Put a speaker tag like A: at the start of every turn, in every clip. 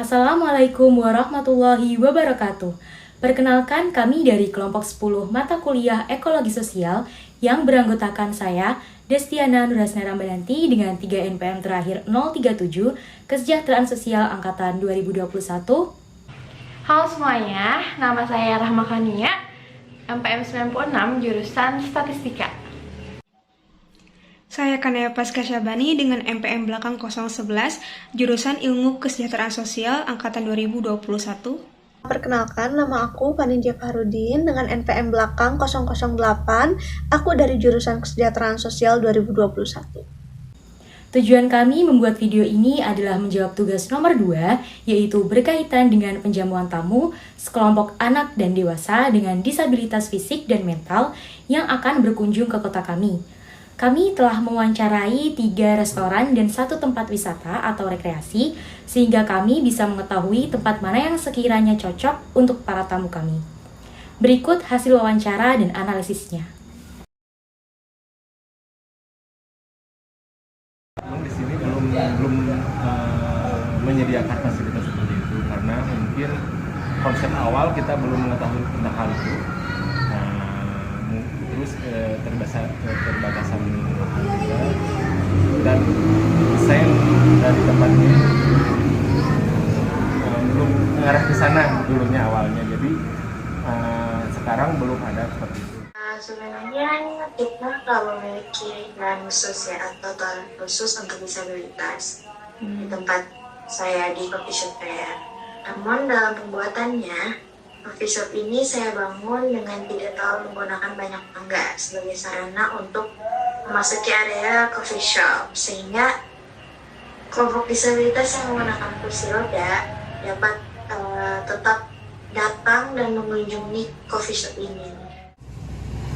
A: Assalamualaikum warahmatullahi wabarakatuh. Perkenalkan, kami dari kelompok 10 mata kuliah Ekologi Sosial yang beranggotakan saya, Destiana Nurasna Rambananti dengan 3 NPM terakhir 037, Kesejahteraan Sosial Angkatan 2021.
B: Halo semuanya, nama saya Rahma Kania, MPM 96, jurusan Statistika.
C: Saya Kanaya Paska Syabani dengan MPM belakang 011, jurusan Ilmu Kesejahteraan Sosial Angkatan 2021.
D: Perkenalkan, nama aku Fanija Farudin dengan NPM belakang 008, aku dari jurusan Kesejahteraan Sosial 2021.
A: Tujuan kami membuat video ini adalah menjawab tugas nomor 2, yaitu berkaitan dengan penjamuan tamu sekelompok anak dan dewasa dengan disabilitas fisik dan mental yang akan berkunjung ke kota kami. Kami telah mewawancarai 3 restoran dan 1 tempat wisata atau rekreasi, sehingga kami bisa mengetahui tempat mana yang sekiranya cocok untuk para tamu kami. Berikut hasil wawancara dan analisisnya.
E: Di sini belum menyediakan fasilitas seperti itu karena mungkin konsep awal kita belum mengetahui tentang hal itu. Terus terbatasan juga dan desain dari tempatnya belum mengarah ke sana dulunya awalnya, jadi sekarang belum ada seperti itu.
F: Sebenarnya kita kalau memiliki dan khusus ya atau toilet khusus untuk disabilitas di tempat saya di coffee shop saya. Namun dalam pembuatannya coffee shop ini saya bangun dengan tidak terlalu menggunakan banyak tangga sebagai sarana untuk memasuki area coffee shop, sehingga kelompok disabilitas yang menggunakan kursi roda dapat tetap datang dan mengunjungi coffee shop ini.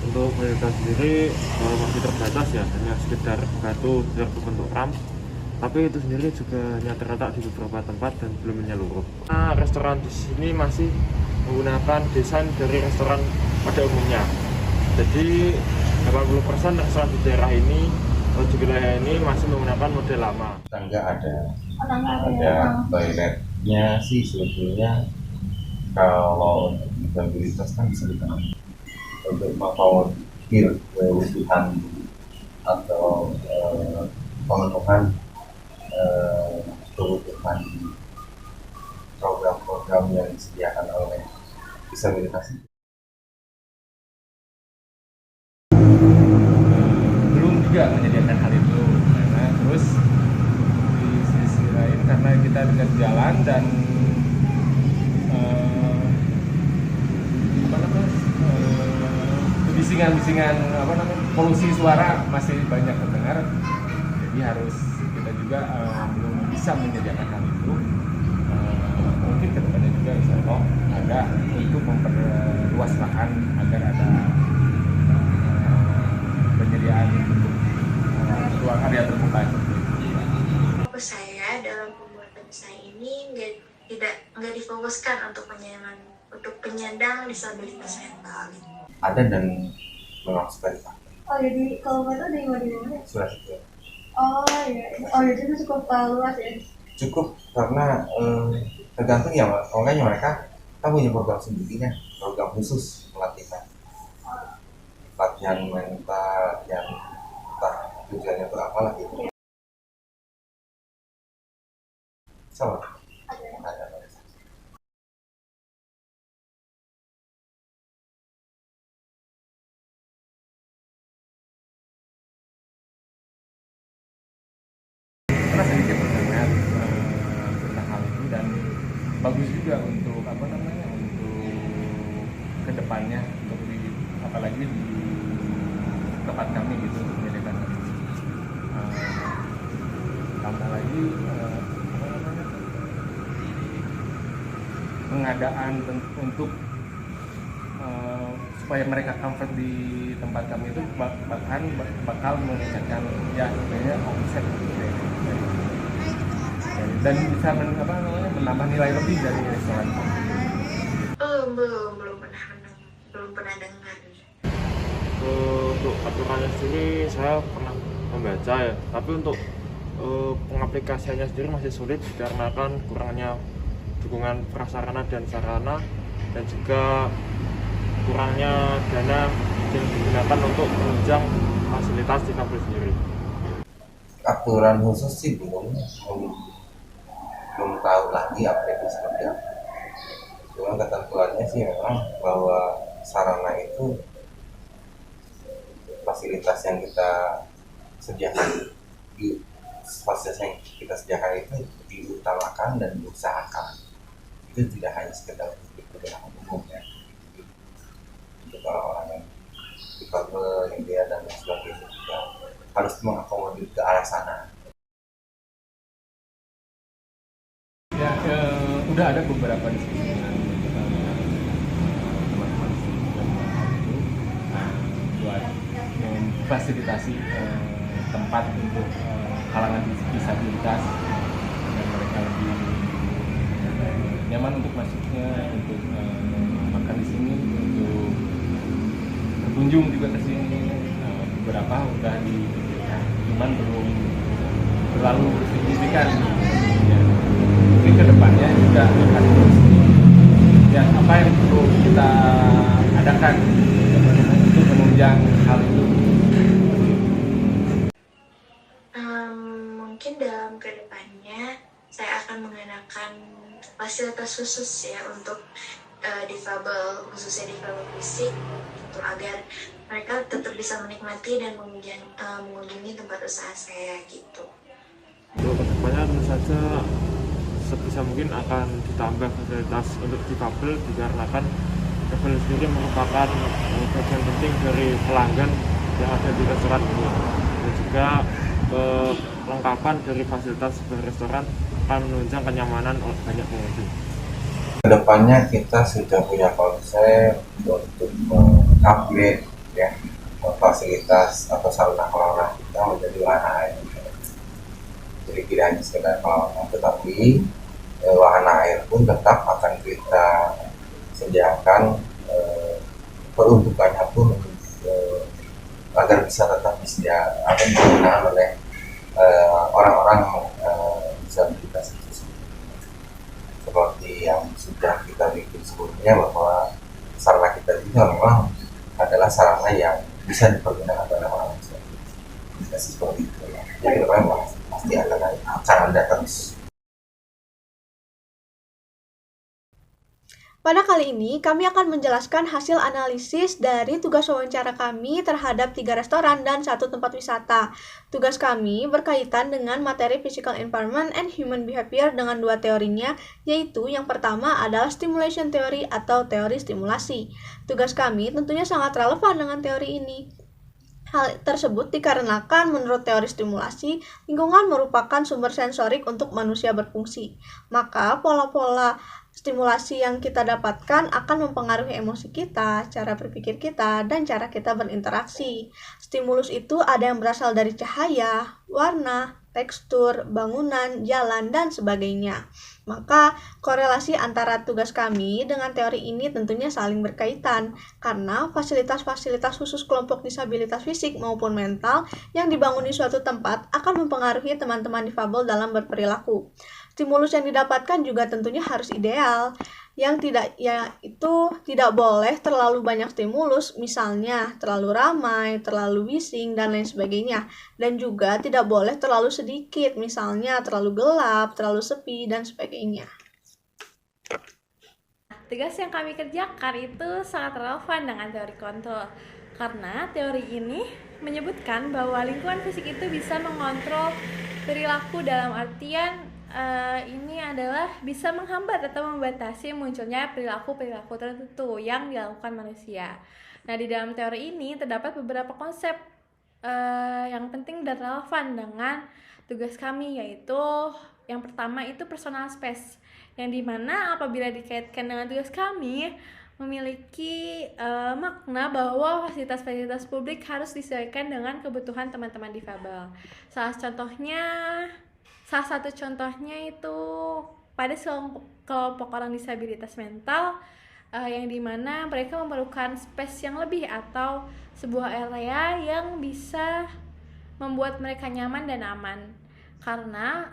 G: Untuk fasilitas sendiri masih terbatas ya, hanya sekedar batu berbentuk ramp, tapi itu sendiri juga hanya terletak di beberapa tempat dan belum menyeluruh. Restoran di sini masih menggunakan desain dari restoran pada umumnya. Jadi 80% restoran di daerah ini atau di wilayah ini masih menggunakan model lama.
H: Tangga ada toiletnya sih sebetulnya. Kalau untuk disabilitas kan bisa digunakan untuk memfasilitasi kewujudan atau pemenuhan kebutuhan program-program yang disediakan oleh disabilitas.
E: Belum juga menyediakan hal itu, karena terus di sisi lain karena kita dekat jalan dan bisingan polusi suara masih banyak terdengar, jadi harus kita juga belum bisa menyediakan hal itu. Mungkin kedepannya juga insya Allah ada untuk memperluas lahan agar ada penyediaan untuk ruang area terbuka.
F: Fokus saya dalam pembuatan desain ini nggak difokuskan untuk penyandang disabilitas mental.
H: Ada dan memang suka dipakai.
D: Oh jadi kalau nggak tahu dari mana?
H: Sudah.
D: Oh iya, jadi cukup luas ya?
H: Cukup karena tergantung ya, makanya mereka kita punya program sendirinya, program khusus pelatihan mental yang entah tujuannya itu apa lah gitu. Sama. Ada.
E: Karena sedikit terdengar tentang hal itu dan bagus juga untuk untuk kedepannya, untuk apalagi di tempat kami gitu menyediakan tambah lagi pengadaan untuk supaya mereka comfort di tempat kami itu bakal meningkatkan ya kayaknya omset dan bisa menambah nilai lebih dari restoran.
F: Belum pernah dengar.
G: Untuk aturannya sendiri saya pernah membaca ya, tapi untuk pengaplikasiannya sendiri masih sulit dikarenakan kurangnya dukungan prasarana dan sarana, dan juga kurangnya dana yang digunakan untuk menunjang fasilitas difabel sendiri.
H: Aturan khusus sih belum tahu lagi apa itu seperti apa. Cuma ketentuannya sih memang bahwa sarana itu fasilitas yang kita sediakan itu diutamakan dan diusahakan. Itu tidak hanya sekedar untuk kepentingan umum ya. Untuk orang-orang yang difabel, yang dia dan lain sebagainya juga harus mengakomodir ke arah sana.
E: Ya, udah ada beberapa diskusi dengan teman-teman itu buat memfasilitasi tempat untuk kalangan disabilitas dan mereka lebih nyaman untuk masuknya, untuk makan di sini, untuk berkunjung juga ke sini. Beberapa udah dipikirkan, cuman belum terlalu signifikan. Ya. Mungkin kedepannya juga akan terus ya apa yang perlu kita adakan untuk menunjang hal itu.
F: Mungkin dalam kedepannya saya akan menggunakan fasilitas khusus ya untuk difabel, khususnya difabel fisik, gitu, agar mereka tetap bisa menikmati dan mengunjungi tempat usaha saya gitu.
G: Untuk kedepannya tentu saja sebisa mungkin akan ditambah fasilitas untuk difabel, dikarenakan difabel sendiri merupakan bagian penting dari pelanggan yang ada di restoran ini, dan juga kelengkapan dari fasilitas sebuah restoran akan menunjang kenyamanan banyak pengunjung.
H: Kedepannya kita sudah punya konsep untuk mengupgrade ya fasilitas atau sarana kita menjadi wahana air. Jadi tidak hanya sekedar kolam, tetapi wahana air pun tetap akan kita sediakan, peruntukannya pun agar bisa tetap digunakan oleh orang-orang disabilitas itu sendiri. Seperti yang sudah kita bikin sebelumnya, bahwa sarana kita juga memang adalah sarana yang bisa dipergunakan oleh orang disabilitas seperti itu ya. Jadi memang pasti akan ada terus.
D: Pada kali ini, kami akan menjelaskan hasil analisis dari tugas wawancara kami terhadap 3 restoran dan 1 tempat wisata. Tugas kami berkaitan dengan materi physical environment and human behavior dengan 2 teorinya, yaitu yang pertama adalah stimulation theory atau teori stimulasi. Tugas kami tentunya sangat relevan dengan teori ini. Hal tersebut dikarenakan menurut teori stimulasi, lingkungan merupakan sumber sensorik untuk manusia berfungsi. Maka pola-pola stimulasi yang kita dapatkan akan mempengaruhi emosi kita, cara berpikir kita, dan cara kita berinteraksi. Stimulus itu ada yang berasal dari cahaya, warna, tekstur, bangunan, jalan, dan sebagainya. Maka korelasi antara tugas kami dengan teori ini tentunya saling berkaitan, karena fasilitas-fasilitas khusus kelompok disabilitas fisik maupun mental yang dibangun di suatu tempat akan mempengaruhi teman-teman difabel dalam berperilaku. Stimulus yang didapatkan juga tentunya harus ideal, yang tidak boleh terlalu banyak stimulus, misalnya terlalu ramai, terlalu bising, dan lain sebagainya. Dan juga tidak boleh terlalu sedikit, misalnya terlalu gelap, terlalu sepi, dan sebagainya.
B: Tugas yang kami kerjakan itu sangat relevan dengan teori kontrol, karena teori ini menyebutkan bahwa lingkungan fisik itu bisa mengontrol perilaku dalam artian ini adalah bisa menghambat atau membatasi munculnya perilaku-perilaku tertentu yang dilakukan manusia. Nah, di dalam teori ini terdapat beberapa konsep yang penting dan relevan dengan tugas kami, yaitu yang pertama itu personal space, yang dimana apabila dikaitkan dengan tugas kami memiliki makna bahwa fasilitas-fasilitas publik harus disesuaikan dengan kebutuhan teman-teman difabel. Salah satu contohnya itu pada kelompok orang disabilitas mental, yang dimana mereka memerlukan space yang lebih atau sebuah area yang bisa membuat mereka nyaman dan aman, karena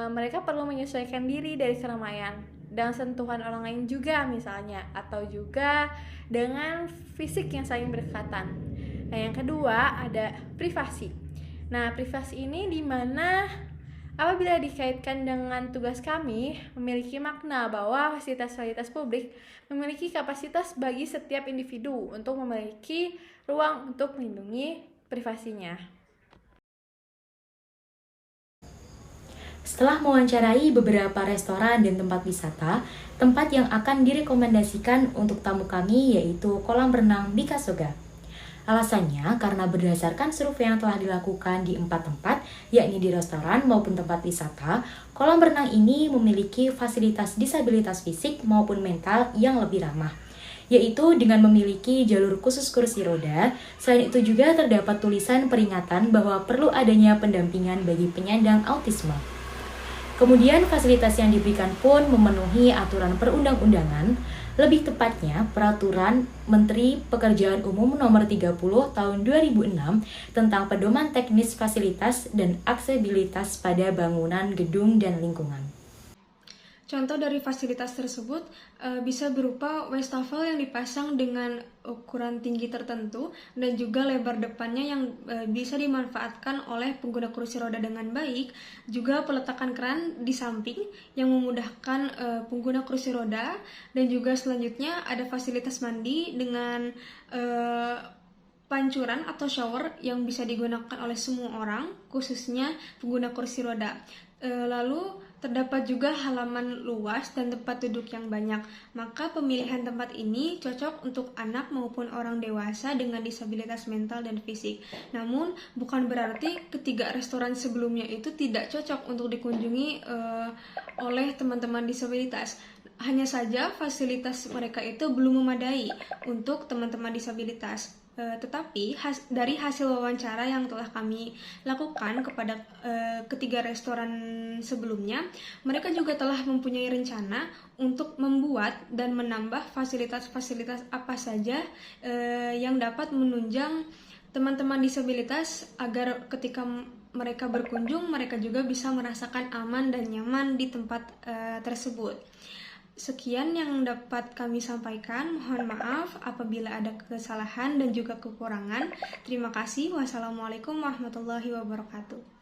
B: mereka perlu menyesuaikan diri dari keramaian dengan sentuhan orang lain juga misalnya, atau juga dengan fisik yang saling berdekatan. Nah, yang kedua ada privasi. Nah, privasi ini dimana apabila dikaitkan dengan tugas kami memiliki makna bahwa fasilitas-fasilitas publik memiliki kapasitas bagi setiap individu untuk memiliki ruang untuk melindungi privasinya.
A: Setelah mewawancarai beberapa restoran dan tempat wisata, tempat yang akan direkomendasikan untuk tamu kami yaitu kolam renang Bikasoga. Alasannya karena berdasarkan survei yang telah dilakukan di 4 tempat, yakni di restoran maupun tempat wisata, kolam renang ini memiliki fasilitas disabilitas fisik maupun mental yang lebih ramah, yaitu dengan memiliki jalur khusus kursi roda. Selain itu juga terdapat tulisan peringatan bahwa perlu adanya pendampingan bagi penyandang autisme. Kemudian fasilitas yang diberikan pun memenuhi aturan perundang-undangan, lebih tepatnya Peraturan Menteri Pekerjaan Umum Nomor 30 Tahun 2006 tentang pedoman teknis fasilitas dan aksesibilitas pada bangunan, gedung, dan lingkungan.
C: Contoh dari fasilitas tersebut bisa berupa wastafel yang dipasang dengan ukuran tinggi tertentu dan juga lebar depannya yang bisa dimanfaatkan oleh pengguna kursi roda dengan baik. Juga peletakan keran di samping yang memudahkan pengguna kursi roda, dan juga selanjutnya ada fasilitas mandi dengan pancuran atau shower yang bisa digunakan oleh semua orang, khususnya pengguna kursi roda. Lalu terdapat juga halaman luas dan tempat duduk yang banyak. Maka pemilihan tempat ini cocok untuk anak maupun orang dewasa dengan disabilitas mental dan fisik. Namun bukan berarti ketiga restoran sebelumnya itu tidak cocok untuk dikunjungi oleh teman-teman disabilitas. Hanya saja fasilitas mereka itu belum memadai untuk teman-teman disabilitas. Tetapi dari hasil wawancara yang telah kami lakukan kepada ketiga restoran sebelumnya, mereka juga telah mempunyai rencana untuk membuat dan menambah fasilitas-fasilitas apa saja yang dapat menunjang teman-teman disabilitas agar ketika mereka berkunjung, mereka juga bisa merasakan aman dan nyaman di tempat tersebut. Sekian yang dapat kami sampaikan. Mohon maaf apabila ada kesalahan dan juga kekurangan. Terima kasih. Wassalamualaikum warahmatullahi wabarakatuh.